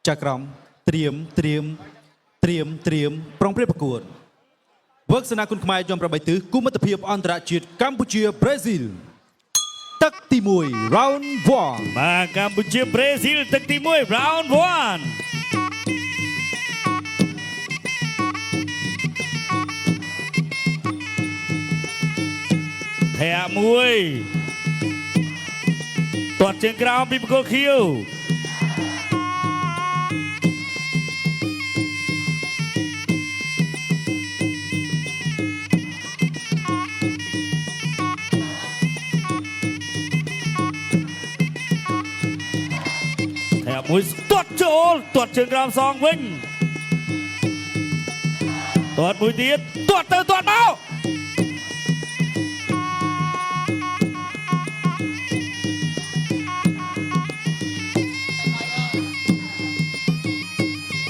ចាក្រមត្រៀមប្រុងប្រេប្រកួតវឹកសនាគុណខ្មែរយំ8ទិសគូមិត្តភាពអន្តរជាតិកម្ពុជាប្រេស៊ីលទឹកទី1 round 1បាទកម្ពុជាប្រេស៊ីលទឹកទី1 round 1ធាក់មួយទាត់ជើងក្រោមពីបង្គោលខៀវមួយទាត់ចូលទាត់ជើងក្រោមសងវិញទាត់មួយទៀតទាត់ទៅទាត់មក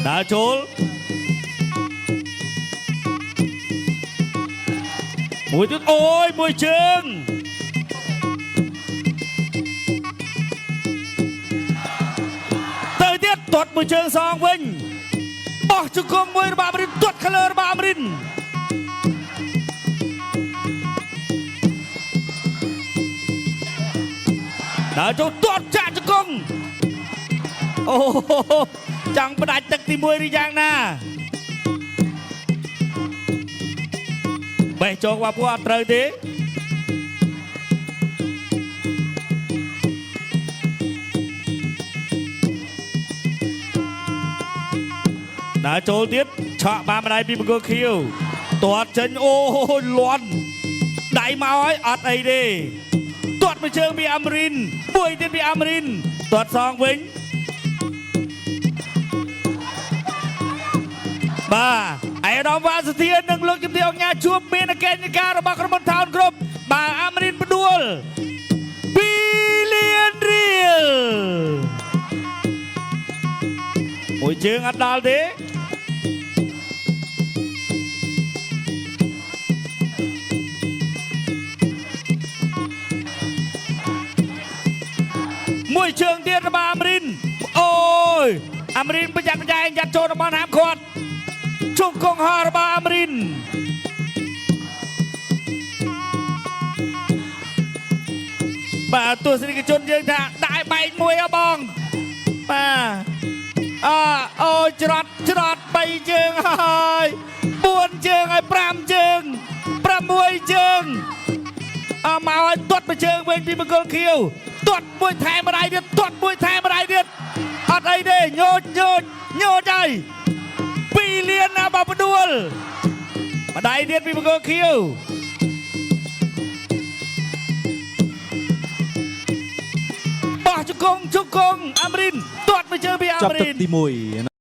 ដើរចូលមួយទៀតអូយមួយជើងទាត់មួយជើងសងវិញបោះជង្គង់មួយរបស់អមរិនទាត់ខលើរបស់អមរិនដើរចូលទាត់ចាក់ជង្គង់អូចង់ផ្ដាច់ទឹកទី1ឬយ៉ាងណាបេះចងបាពួកអត់ត្រូវទេដើរចូលទៀតឆក់បានម្ដាយពីបង្គោលខៀវទាត់ចេញអូលាន់ដៃមកហើយអត់អីទេទាត់មួយជើងពីអមរិនមួយទៀតពីអមរិនទាត់សងវិញបាទអេដាមវ៉ាសុធាននិងលោកជំទាវអង្គការជួបមានអគ្គនាយករបស់ក្រុមហ៊ុនថោនគ្រប់បាទអមរិនផ្ដួល2លានរៀលមួយជើងអត់ដល់ទេមួយជើងទៀតរបស់អមរិនអូយអមរិនប្រយ័ត្នប្រយែងយ៉ាត់ចូលរបស់ហាមខាត់ជង្គង់ហោះរបស់អមរិនបាទទស្សនិកជនយើងថាដាក់បែកមួយហ៎បងបាទអូច្រត់3ជើងហើយ4ជើងហើយ5ជើង6ជើងមកឲ្យទាត់មួយជើងវិញពីបង្គោលខៀវទាត់មួយថែមម្ដាយទៀតទាត់មួយថែមម្ដាយទៀតអត់អីទេញោចហើយ2លានណាបបដួលម្ដាយទៀតពីបង្គោលខៀវបោះជង្គង់អមរិនទាត់មួយជើងពីអមរិនចាប់ទឹកទី1